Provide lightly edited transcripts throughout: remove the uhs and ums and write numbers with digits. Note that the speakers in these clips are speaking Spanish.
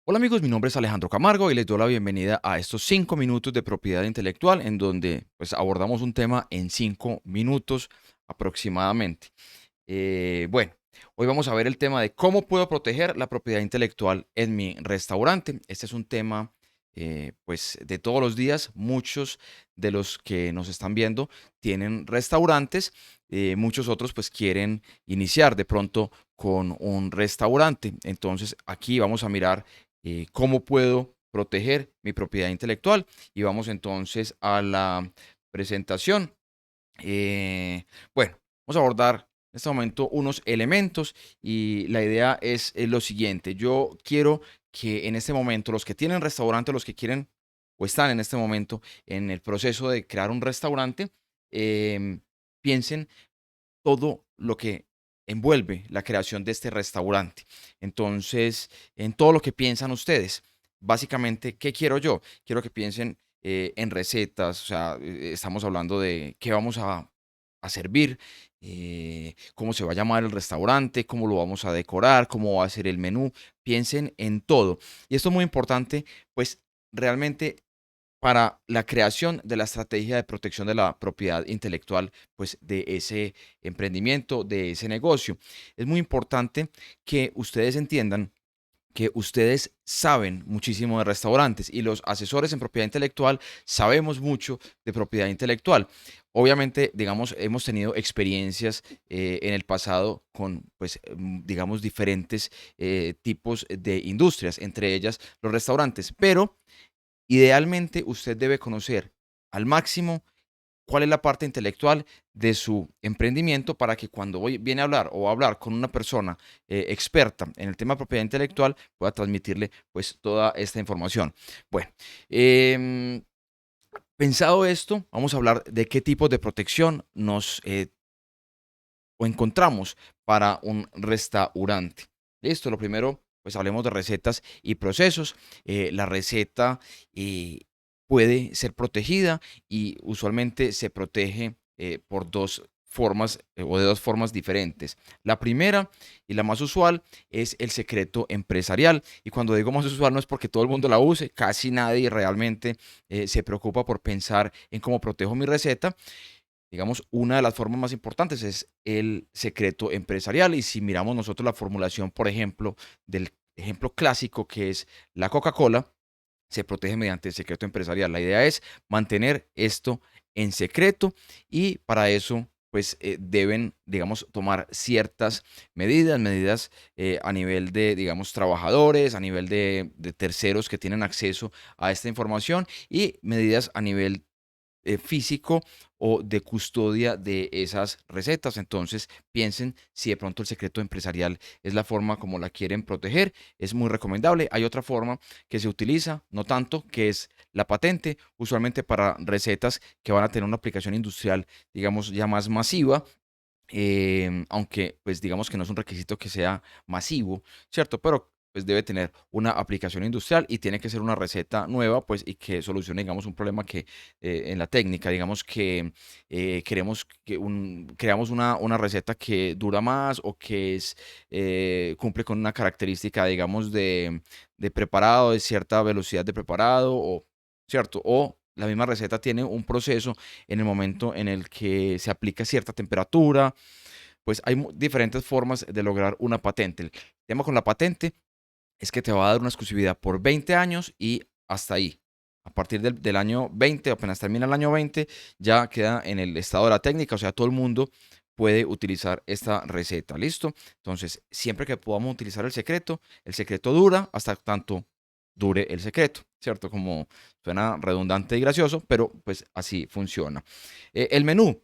Hola amigos, mi nombre es Alejandro Camargo y les doy la bienvenida a estos 5 minutos de propiedad intelectual en donde pues abordamos un tema en 5 minutos aproximadamente. Bueno, hoy vamos a ver el tema de cómo puedo proteger la propiedad intelectual en mi restaurante. Este es un tema pues de todos los días. Muchos de los que nos están viendo tienen restaurantes, muchos otros pues quieren iniciar de pronto con un restaurante. Entonces aquí vamos a mirar cómo puedo proteger mi propiedad intelectual y vamos entonces a la presentación. Eh, bueno, vamos a abordar en este momento unos elementos y la idea es lo siguiente. Yo quiero que en este momento los que tienen restaurante, los que quieren o están en este momento en el proceso de crear un restaurante, em, piensen todo lo que envuelve la creación de este restaurante. Entonces, en todo lo que piensan ustedes, básicamente, ¿qué quiero yo? Quiero que piensen en recetas, o sea, estamos hablando de qué vamos a servir, cómo se va a llamar el restaurante, cómo lo vamos a decorar, cómo va a ser el menú. Piensen en todo. Y esto es muy importante, pues realmente para la creación de la estrategia de protección de la propiedad intelectual, pues de ese emprendimiento, de ese negocio. Es muy importante que ustedes entiendan que ustedes saben muchísimo de restaurantes y los asesores en propiedad intelectual sabemos mucho de propiedad intelectual. Obviamente, digamos, hemos tenido experiencias en el pasado con, pues, digamos, diferentes tipos de industrias, entre ellas los restaurantes, pero idealmente, usted debe conocer al máximo cuál es la parte intelectual de su emprendimiento para que cuando hoy viene a hablar o a hablar con una persona experta en el tema de propiedad intelectual pueda transmitirle pues toda esta información. Bueno, em, pensado esto, vamos a hablar de qué tipo de protección nos o encontramos para un restaurante. Listo, lo primero, pues hablemos de recetas y procesos. La receta puede ser protegida y usualmente se protege por dos formas o de dos formas diferentes. La primera y la más usual es el secreto empresarial. Y cuando digo más usual no es porque todo el mundo la use, casi nadie realmente se preocupa por pensar en cómo protejo mi receta. Digamos, una de las formas más importantes es el secreto empresarial. Y si miramos nosotros la formulación, por ejemplo, del ejemplo clásico que es la Coca-Cola, se protege mediante el secreto empresarial. La idea es mantener esto en secreto y para eso pues deben, digamos, tomar ciertas medidas a nivel de, digamos, trabajadores, a nivel de terceros que tienen acceso a esta información y medidas a nivel físico o de custodia de esas recetas. Entonces, piensen si de pronto el secreto empresarial es la forma como la quieren proteger. Es muy recomendable. Hay otra forma que se utiliza, no tanto, que es la patente, usualmente para recetas que van a tener una aplicación industrial, digamos, ya más masiva. Aunque pues digamos que no es un requisito que sea masivo, ¿cierto? Pero pues debe tener una aplicación industrial y tiene que ser una receta nueva, pues, y que solucione, digamos, un problema que en la técnica, digamos que queremos que creamos una receta que dura más o que cumple con una característica, digamos, de preparado, de cierta velocidad de preparado, o, ¿cierto? O la misma receta tiene un proceso en el momento en el que se aplica cierta temperatura, pues hay diferentes formas de lograr una patente. El tema con la patente es que te va a dar una exclusividad por 20 años y hasta ahí. A partir del año 20, apenas termina el año 20, ya queda en el estado de la técnica, o sea, todo el mundo puede utilizar esta receta, ¿listo? Entonces, siempre que podamos utilizar el secreto dura hasta tanto dure el secreto, ¿cierto? Como suena redundante y gracioso, pero pues así funciona. El menú.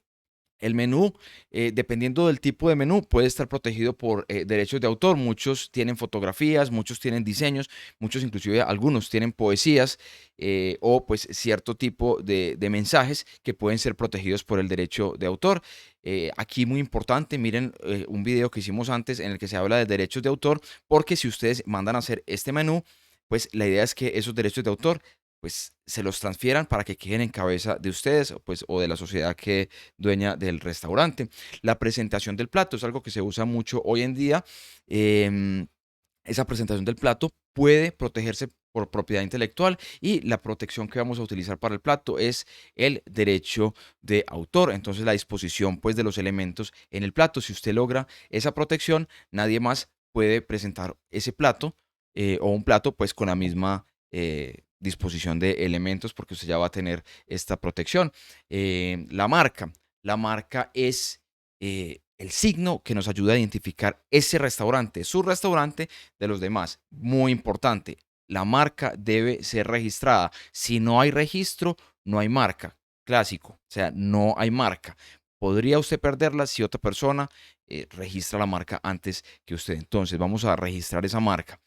El menú, dependiendo del tipo de menú, puede estar protegido por derechos de autor. Muchos tienen fotografías, muchos tienen diseños, muchos inclusive algunos tienen poesías o pues cierto tipo de mensajes que pueden ser protegidos por el derecho de autor. Aquí muy importante, miren un video que hicimos antes en el que se habla de derechos de autor, porque si ustedes mandan a hacer este menú, pues la idea es que esos derechos de autor pues se los transfieran para que queden en cabeza de ustedes pues, o de la sociedad que dueña del restaurante. La presentación del plato es algo que se usa mucho hoy en día. Esa presentación del plato puede protegerse por propiedad intelectual y la protección que vamos a utilizar para el plato es el derecho de autor. Entonces la disposición pues de los elementos en el plato, si usted logra esa protección, nadie más puede presentar ese plato o un plato pues con la misma disposición de elementos porque usted ya va a tener esta protección. La marca es el signo que nos ayuda a identificar ese restaurante, su restaurante de los demás. Muy importante, la marca debe ser registrada. Si no hay registro, no hay marca. Clásico, o sea, no hay marca. Podría usted perderla si otra persona registra la marca antes que usted. Entonces, vamos a registrar esa marca.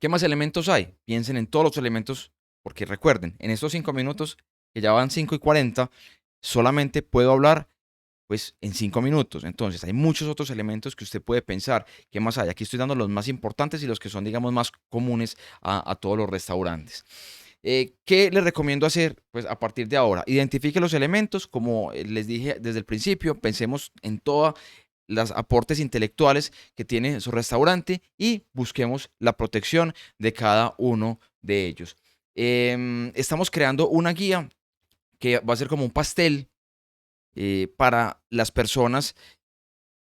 ¿Qué más elementos hay? Piensen en todos los elementos, porque recuerden, en estos 5 minutos, que ya van 5:40, solamente puedo hablar pues en 5 minutos. Entonces, hay muchos otros elementos que usted puede pensar. ¿Qué más hay? Aquí estoy dando los más importantes y los que son, digamos, más comunes a todos los restaurantes. ¿Qué les recomiendo hacer? Pues a partir de ahora, identifique los elementos, como les dije desde el principio, pensemos en todos los aportes intelectuales que tiene su restaurante y busquemos la protección de cada uno de ellos. Estamos creando una guía que va a ser como un pastel para las personas.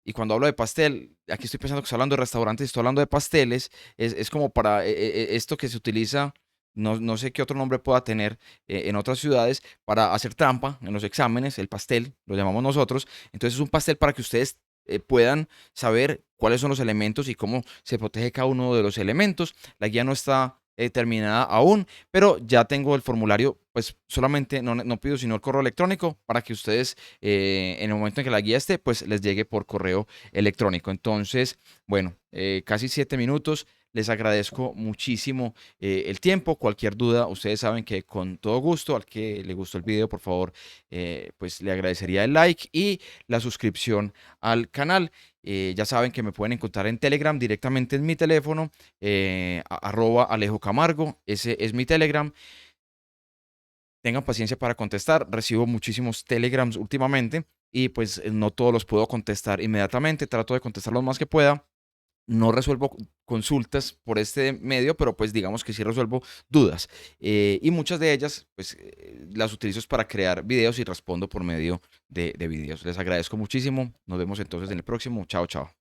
Y cuando hablo de pastel, aquí estoy pensando que estoy hablando de restaurantes, estoy hablando de pasteles, es como para esto que se utiliza, no sé qué otro nombre pueda tener en otras ciudades, para hacer trampa en los exámenes, el pastel, lo llamamos nosotros. Entonces es un pastel para que ustedes puedan saber cuáles son los elementos y cómo se protege cada uno de los elementos. La guía no está terminada aún, pero ya tengo el formulario, pues solamente no pido sino el correo electrónico para que ustedes en el momento en que la guía esté, pues les llegue por correo electrónico. Entonces, bueno, casi 7 minutos. Les agradezco muchísimo el tiempo. Cualquier duda, ustedes saben que con todo gusto, al que le gustó el video, por favor, pues le agradecería el like y la suscripción al canal. Ya saben que me pueden encontrar en Telegram directamente en mi teléfono, @Alejo Camargo, ese es mi Telegram. Tengan paciencia para contestar, recibo muchísimos Telegrams últimamente y pues no todos los puedo contestar inmediatamente, trato de contestar lo más que pueda. No resuelvo consultas por este medio, pero pues digamos que sí resuelvo dudas. Y muchas de ellas pues las utilizo para crear videos y respondo por medio de videos. Les agradezco muchísimo. Nos vemos entonces en el próximo. Chao, chao.